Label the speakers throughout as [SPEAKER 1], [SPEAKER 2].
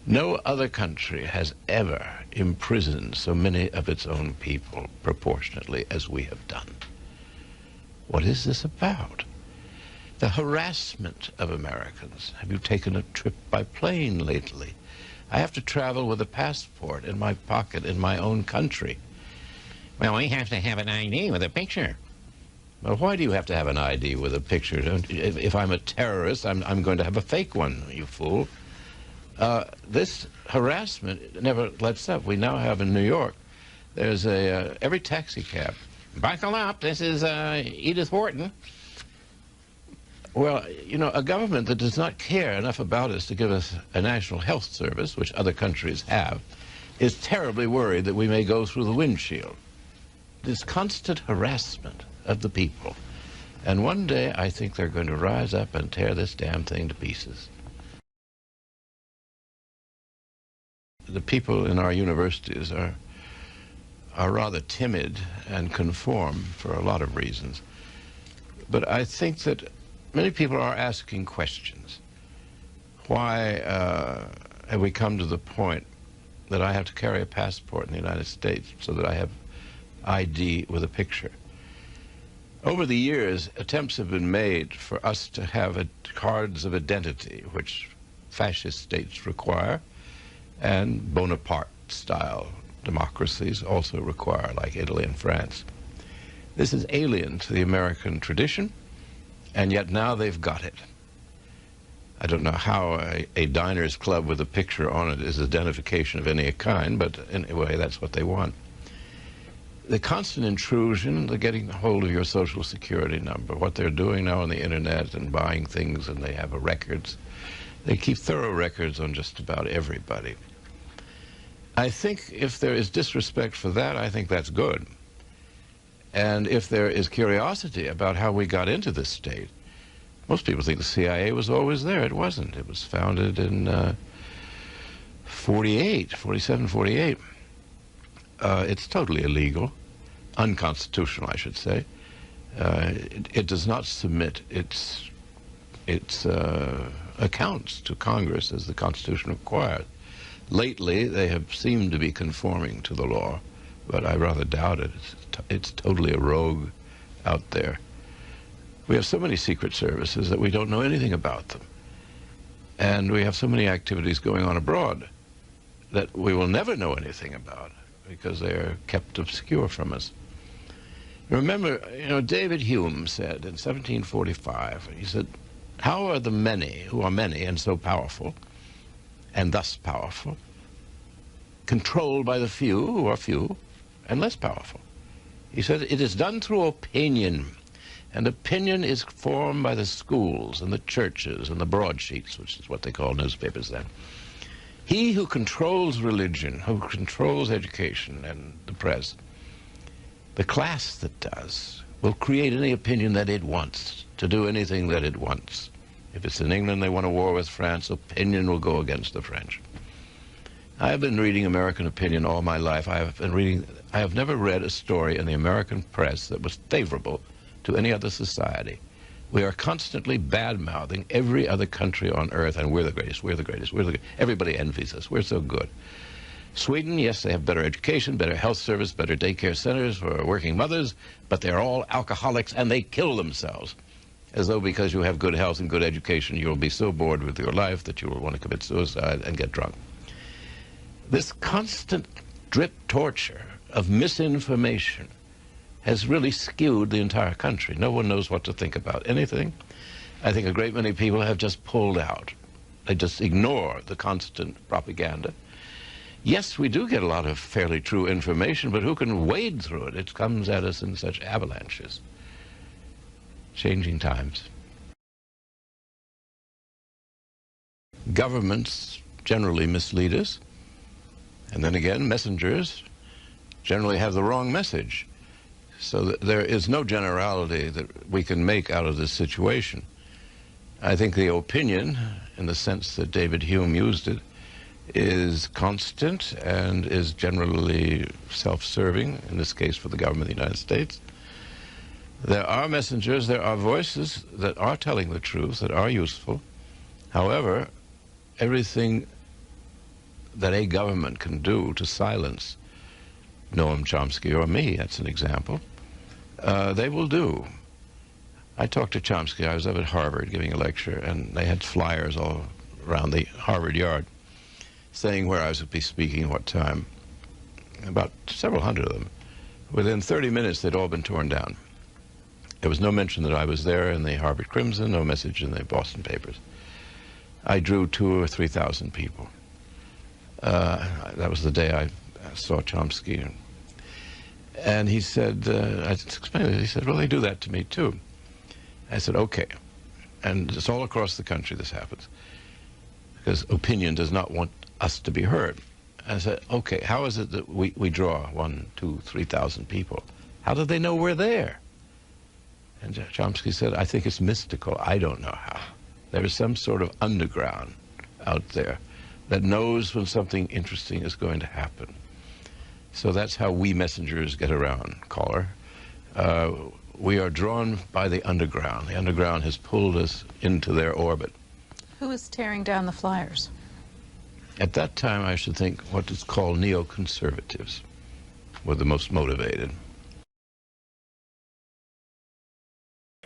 [SPEAKER 1] No other country has ever imprisoned so many of its own people proportionately as we have done. What is this about? The harassment of Americans. Have you taken a trip by plane lately? I have to travel with a passport in my pocket in my own country.
[SPEAKER 2] Well, we have to have an ID with a picture.
[SPEAKER 1] Well, why do you have to have an ID with a picture? If I'm a terrorist, I'm going to have a fake one, you fool. This harassment never lets up. We now have in New York, there's every taxi cab.
[SPEAKER 2] Buckle up, this is Edith Wharton.
[SPEAKER 1] Well, you know, a government that does not care enough about us to give us a national health service, which other countries have, is terribly worried that we may go through the windshield. This constant harassment of the people. And one day I think they're going to rise up and tear this damn thing to pieces. The people in our universities are rather timid and conform for a lot of reasons. But I think that many people are asking questions. Why have we come to the point that I have to carry a passport in the United States so that I have ID with a picture? Over the years, attempts have been made for us to have cards of identity, which fascist states require, and Bonaparte-style democracies also require, like Italy and France. This is alien to the American tradition, and yet now they've got it. I don't know how a diners club with a picture on it is identification of any kind, but anyway, that's what they want. The constant intrusion, the getting hold of your social security number, what they're doing now on the internet and buying things, and they have records. They keep thorough records on just about everybody. I think if there is disrespect for that, I think that's good. And if there is curiosity about how we got into this state, most people think the CIA was always there. It wasn't. It was founded in 47, 48. It's totally illegal, unconstitutional, I should say. It does not submit its accounts to Congress as the Constitution requires. Lately, they have seemed to be conforming to the law, but I rather doubt it. It's totally a rogue out there. We have so many secret services that we don't know anything about them. And we have so many activities going on abroad that we will never know anything about because they are kept obscure from us. Remember, you know, David Hume said in 1745, he said, how are the many, who are many and so powerful, and thus powerful, controlled by the few who are few and less powerful? He said, it is done through opinion, and opinion is formed by the schools and the churches and the broadsheets, which is what they call newspapers then. He who controls religion, who controls education and the press, the class that does, will create any opinion that it wants, to do anything that it wants. If it's in England, they want a war with France, opinion will go against the French. I have been reading American opinion all my life. I have never read a story in the American press that was favorable to any other society. We are constantly bad-mouthing every other country on earth, and we're the greatest, we're the greatest, we're the greatest. Everybody envies us. We're so good. Sweden, yes, they have better education, better health service, better daycare centers for working mothers, but they're all alcoholics and they kill themselves. As though because you have good health and good education, you'll be so bored with your life that you will want to commit suicide and get drunk. This constant drip torture of misinformation has really skewed the entire country. No one knows what to think about anything. I think a great many people have just pulled out. They just ignore the constant propaganda. Yes, we do get a lot of fairly true information, but who can wade through it? It comes at us in such avalanches. Changing times. Governments generally mislead us, and then again, messengers generally have the wrong message. So that there is no generality that we can make out of this situation. I think the opinion, in the sense that David Hume used it, is constant and is generally self-serving, in this case for the government of the United States. There are messengers, there are voices that are telling the truth, that are useful. However, everything that a government can do to silence Noam Chomsky or me, that's an example, they will do. I talked to Chomsky. I was up at Harvard giving a lecture, and they had flyers all around the Harvard yard saying where I was to be speaking, what time. About several hundred of them. Within 30 minutes, they'd all been torn down. There was no mention that I was there in the Harvard Crimson, no message in the Boston papers. I drew 2,000 or 3,000 people. That was the day I saw Chomsky. And he said, I explained it, he said, well, they do that to me too. I said, okay. And it's all across the country this happens, because opinion does not want us to be heard. I said, okay, how is it that we draw 1,000, 2,000, 3,000 people? How do they know we're there? And Chomsky said, I think it's mystical. I don't know how. There is some sort of underground out there that knows when something interesting is going to happen. So that's how we messengers get around, caller. We are drawn by the underground. The underground has pulled us into their orbit.
[SPEAKER 3] Who is tearing down the flyers?
[SPEAKER 1] At that time, I should think what is called neoconservatives were the most motivated.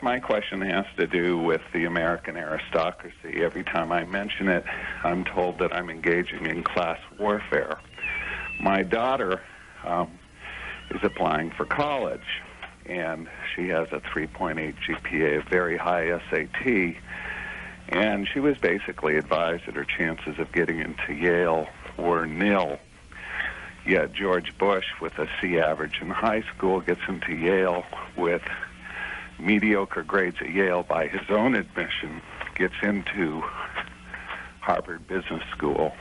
[SPEAKER 4] My question has to do with the American aristocracy. Every time I mention it, I'm told that I'm engaging in class warfare. My daughter is applying for college, and she has a 3.8 GPA, a very high SAT, and she was basically advised that her chances of getting into Yale were nil. Yet George Bush, with a C average in high school, gets into Yale with mediocre grades at Yale by his own admission, gets into Harvard Business School.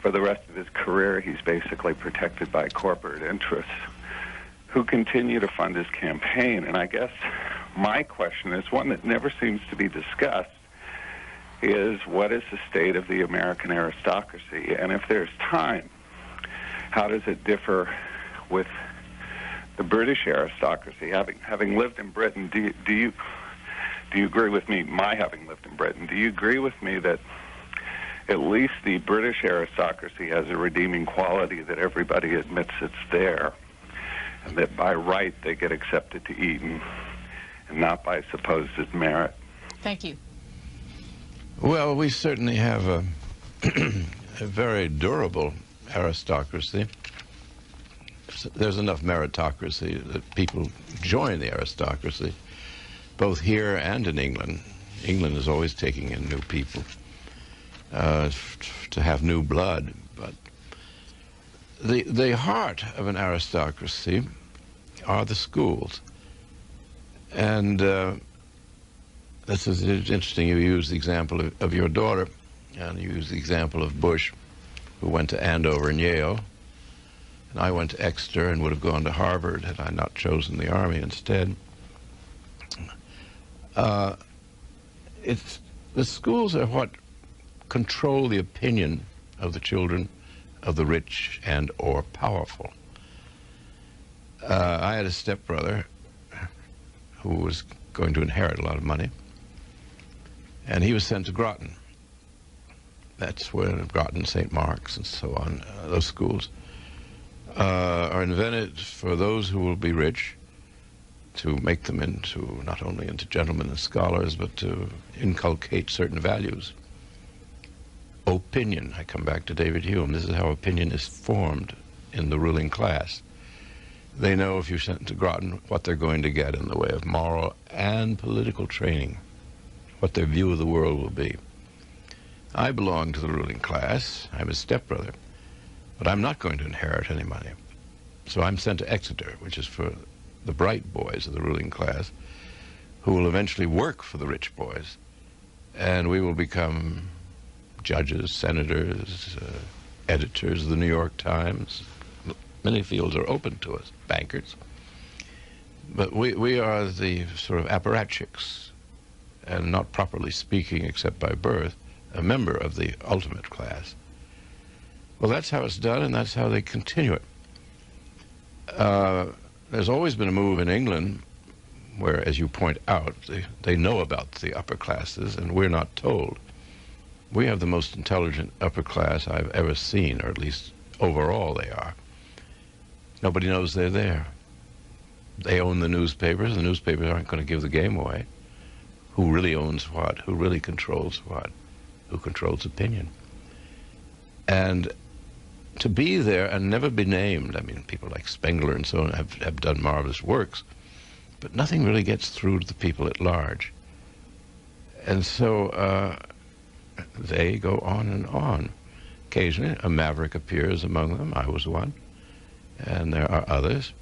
[SPEAKER 4] For the rest of his career, he's basically protected by corporate interests who continue to fund his campaign. And I guess my question is one that never seems to be discussed, is what is the state of the American aristocracy? And if there's time, how does it differ with the British aristocracy? Having lived in Britain, do you agree with me, my having lived in Britain, do you agree with me that at least the British aristocracy has a redeeming quality, that everybody admits it's there, and that by right they get accepted to Eton and not by supposed merit?
[SPEAKER 3] Thank you.
[SPEAKER 1] Well, we certainly have a very durable aristocracy. There's enough meritocracy that people join the aristocracy, both here and in England. England is always taking in new people to have new blood. But the heart of an aristocracy are the schools. And this is interesting. You use the example of your daughter, and you use the example of Bush, who went to Andover and Yale. And I went to Exeter and would have gone to Harvard had I not chosen the Army instead. The schools are what control the opinion of the children of the rich and or powerful. I had a stepbrother who was going to inherit a lot of money, and he was sent to Groton. That's where Groton, St. Mark's, and so on, those schools are invented for those who will be rich, to make them into, not only into gentlemen and scholars, but to inculcate certain values. Opinion, I come back to David Hume, this is how opinion is formed in the ruling class. They know if you're sent to Groton what they're going to get in the way of moral and political training, what their view of the world will be. I belong to the ruling class, I'm a stepbrother, but I'm not going to inherit any money. So I'm sent to Exeter, which is for the bright boys of the ruling class, who will eventually work for the rich boys, and we will become judges, senators, editors of the New York Times. Many fields are open to us, bankers. But we are the sort of apparatchiks, and not properly speaking, except by birth, a member of the ultimate class. Well, that's how it's done, and that's how they continue it. There's always been a move in England where, as you point out, they know about the upper classes, and we're not told. We have the most intelligent upper class I've ever seen, or at least overall they are. Nobody knows they're there. They own the newspapers. The newspapers aren't going to give the game away. Who really owns what? Who really controls what? Who controls opinion? And to be there and never be named, I mean, people like Spengler and so on have done marvelous works, but nothing really gets through to the people at large. And so they go on and on. Occasionally, a maverick appears among them. I was one. And there are others.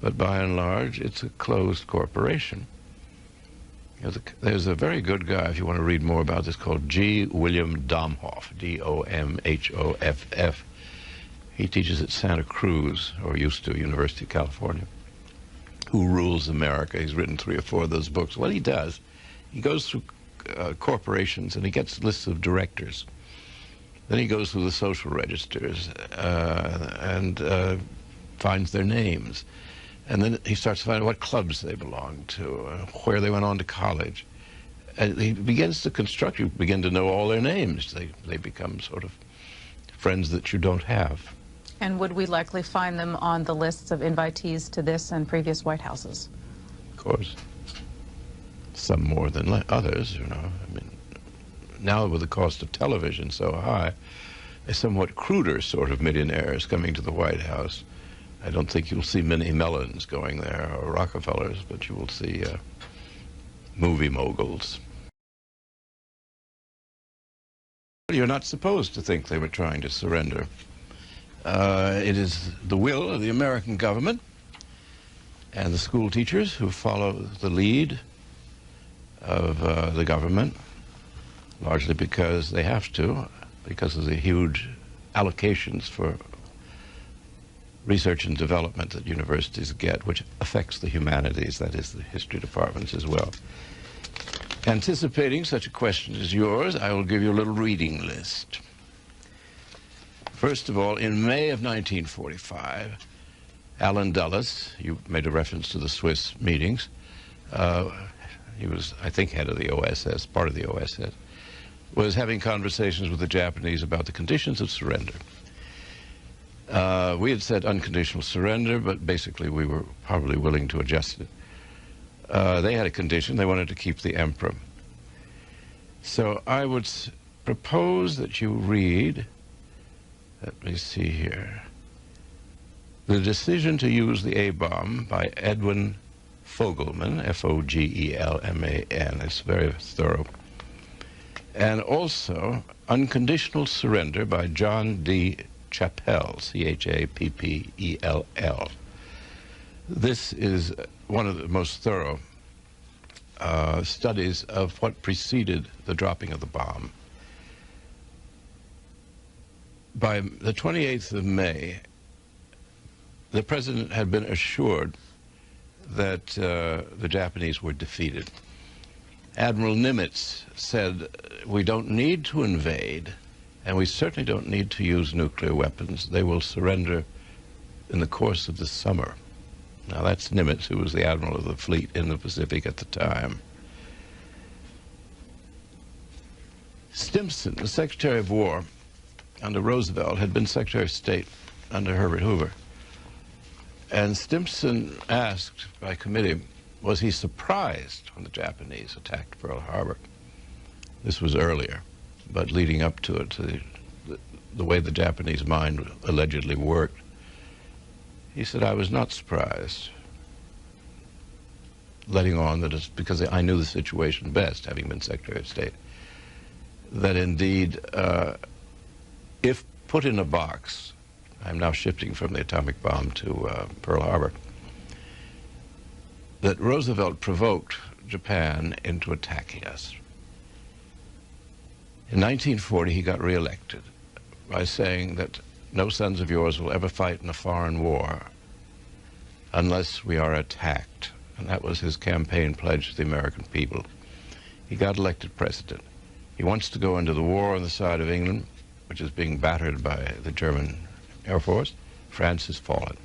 [SPEAKER 1] But by and large, it's a closed corporation. There's a very good guy, if you want to read more about this, called G. William Domhoff, D-O-M-H-O-F-F. He teaches at Santa Cruz, or used to, University of California. Who Rules America? He's written 3 or 4 of those books. What he does, he goes through corporations and he gets lists of directors. Then he goes through the social registers and finds their names. And then he starts to find what clubs they belong to, where they went on to college. And he begins to construct, you begin to know all their names. They become sort of friends that you don't have.
[SPEAKER 3] And would we likely find them on the lists of invitees to this and previous White Houses?
[SPEAKER 1] Of course. Some more than others, you know. I mean, now with the cost of television so high, a somewhat cruder sort of millionaires coming to the White House. I don't think you'll see many Mellons going there or Rockefellers, but you will see movie moguls. You're not supposed to think they were trying to surrender. It is the will of the American government and the school teachers who follow the lead of the government, largely because they have to, because of the huge allocations for research and development that universities get, which affects the humanities, that is, the history departments as well. Anticipating such a question as yours, I will give you a little reading list. First of all, in May of 1945, Alan Dulles, you made a reference to the Swiss meetings, he was, I think, head of the OSS, part of the OSS, was having conversations with the Japanese about the conditions of surrender. We had said unconditional surrender, but basically we were probably willing to adjust it. They had a condition. They wanted to keep the emperor. So I would propose that you read, let me see here, The Decision to Use the A-Bomb by Edwin Fogelman, F-O-G-E-L-M-A-N. It's very thorough. And also Unconditional Surrender by John D. Chappell, C-H-A-P-P-E-L-L. This is one of the most thorough studies of what preceded the dropping of the bomb. By the 28th of May, the president had been assured that the Japanese were defeated. Admiral Nimitz said, we don't need to invade, and we certainly don't need to use nuclear weapons. They will surrender in the course of the summer. Now that's Nimitz, who was the admiral of the fleet in the Pacific at the time. Stimson, the Secretary of War under Roosevelt, had been Secretary of State under Herbert Hoover. And Stimson asked by committee, was he surprised when the Japanese attacked Pearl Harbor? This was earlier, but leading up to it, to the way the Japanese mind allegedly worked. He said, I was not surprised, letting on that it's because I knew the situation best, having been Secretary of State, that indeed, if put in a box, I'm now shifting from the atomic bomb to Pearl Harbor, that Roosevelt provoked Japan into attacking us. In 1940, he got reelected by saying that no sons of yours will ever fight in a foreign war unless we are attacked. And that was his campaign pledge to the American people. He got elected president. He wants to go into the war on the side of England, which is being battered by the German Air Force. France has fallen.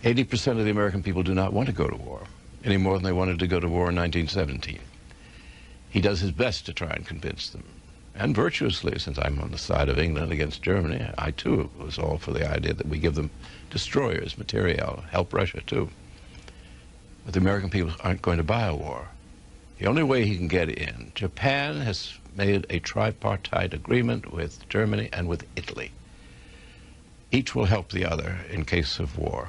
[SPEAKER 1] 80% of the American people do not want to go to war, any more than they wanted to go to war in 1917. He does his best to try and convince them. and virtuously, since I'm on the side of England against Germany. I, too, was all for the idea that we give them destroyers, materiel, help Russia, too. But the American people aren't going to buy a war. The only way he can get in, Japan has made a tripartite agreement with Germany and with Italy. Each will help the other in case of war.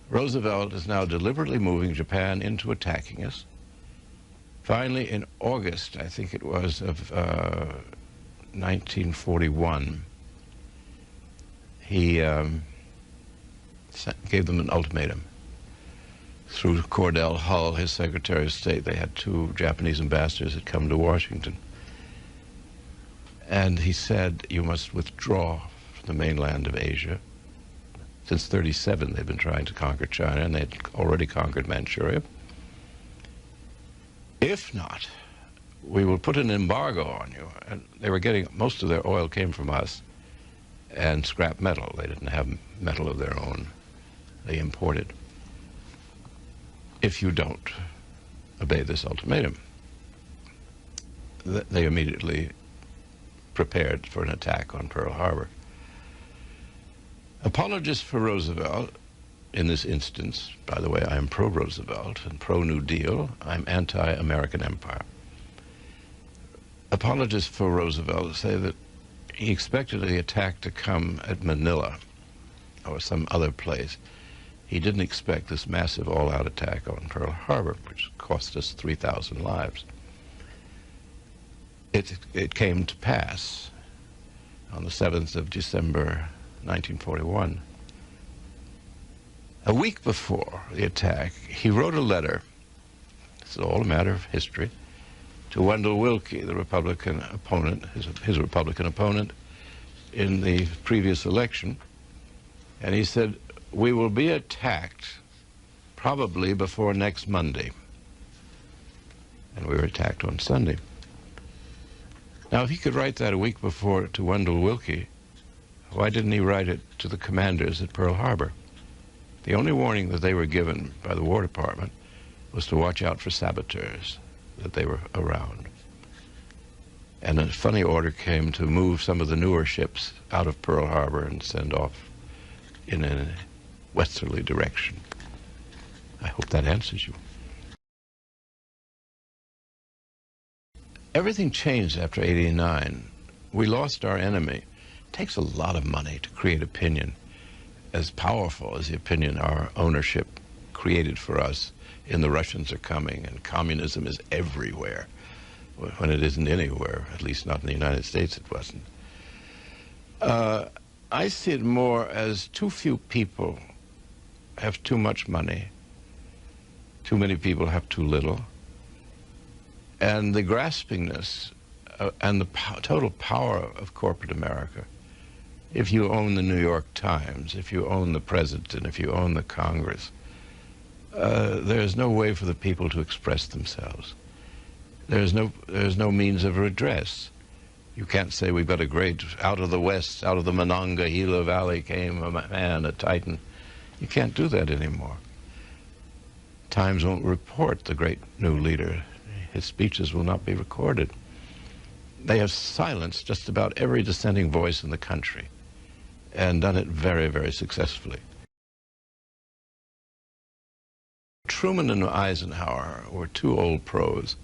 [SPEAKER 1] Roosevelt is now deliberately moving Japan into attacking us. Finally, in August, I think it was, of 1941, he gave them an ultimatum. Through Cordell Hull, his Secretary of State, they had 2 Japanese ambassadors that come to Washington. And he said, you must withdraw from the mainland of Asia. Since 1937, they've been trying to conquer China, and they'd already conquered Manchuria. If not, we will put an embargo on you. And they were getting, most of their oil came from us, and scrap metal. They didn't have metal of their own. They imported. If you don't obey this ultimatum, they immediately prepared for an attack on Pearl Harbor. Apologists for Roosevelt in this instance, by the way, I am pro-Roosevelt and pro-New Deal. I'm anti-American empire. Apologists for Roosevelt say that he expected the attack to come at Manila or some other place. He didn't expect this massive all-out attack on Pearl Harbor, which cost us 3,000 lives. It came to pass on the 7th of December, 1941. A week before the attack, he wrote a letter, this is all a matter of history, to Wendell Willkie, the Republican opponent, his Republican opponent in the previous election, and he said, we will be attacked probably before next Monday. And we were attacked on Sunday. Now, if he could write that a week before to Wendell Willkie, why didn't he write it to the commanders at Pearl Harbor? The only warning that they were given by the War Department was to watch out for saboteurs, that they were around. And a funny order came to move some of the newer ships out of Pearl Harbor and send off in a westerly direction. I hope that answers you. Everything changed after '89. We lost our enemy. It takes a lot of money to create opinion as powerful as the opinion our ownership created for us in the Russians are coming and communism is everywhere, when it isn't anywhere, at least not in the United States it wasn't. I see it more as too few people have too much money, too many people have too little, and the graspingness and the total power of corporate America. If you own the New York Times, if you own the President, if you own the Congress, there's no way for the people to express themselves. There's no means of redress. You can't say we've got a great, out of the West, out of the Monongahela Valley came a man, a titan. You can't do that anymore. Times won't report the great new leader. His speeches will not be recorded. They have silenced just about every dissenting voice in the country and done it very, very successfully. Truman and Eisenhower were 2 old pros.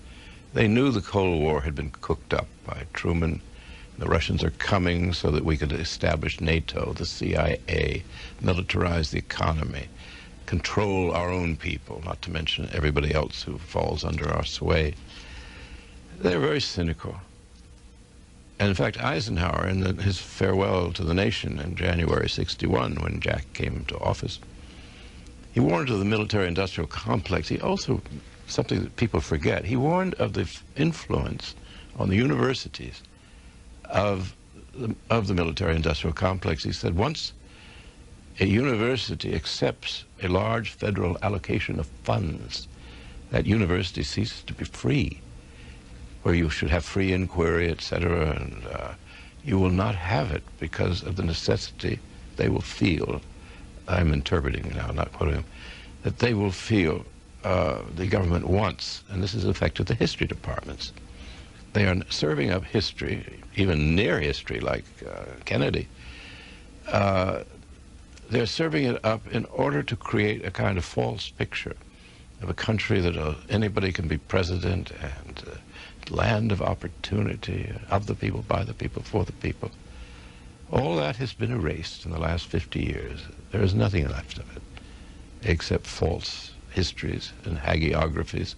[SPEAKER 1] They knew the Cold War had been cooked up by Truman. The Russians are coming so that we could establish NATO, the CIA, militarize the economy, control our own people, not to mention everybody else who falls under our sway. They're very cynical. And in fact, Eisenhower, in his farewell to the nation in January '61, when Jack came to office, he warned of the military-industrial complex. He also, something that people forget, he warned of the influence on the universities of the military-industrial complex. He said, once a university accepts a large federal allocation of funds, that university ceases to be free, where you should have free inquiry, etc., and you will not have it because of the necessity they will feel. I'm interpreting now, not quoting him, that they will feel the government wants, and this has affected the history departments, They are serving up history, even near history, like Kennedy. They're serving it up in order to create a kind of false picture of a country that anybody can be president and land of opportunity, of the people, by the people, for the people. All that has been erased in the last 50 years. There is nothing left of it except false histories and hagiographies.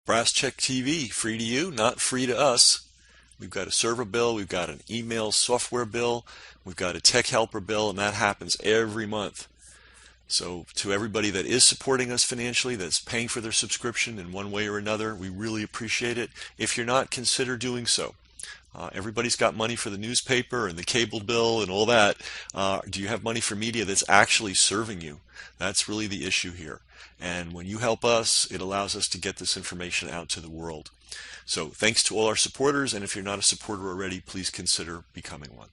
[SPEAKER 5] Brass Check TV, free to you, not free to us. We've got a server bill, we've got an email software bill, we've got a tech helper bill, and that happens every month. So to everybody that is supporting us financially, that's paying for their subscription in one way or another, we really appreciate it. If you're not, consider doing so. Everybody's got money for the newspaper and the cable bill and all that. Do you have money for media that's actually serving you? That's really the issue here. And when you help us, it allows us to get this information out to the world. So thanks to all our supporters, and if you're not a supporter already, please consider becoming one.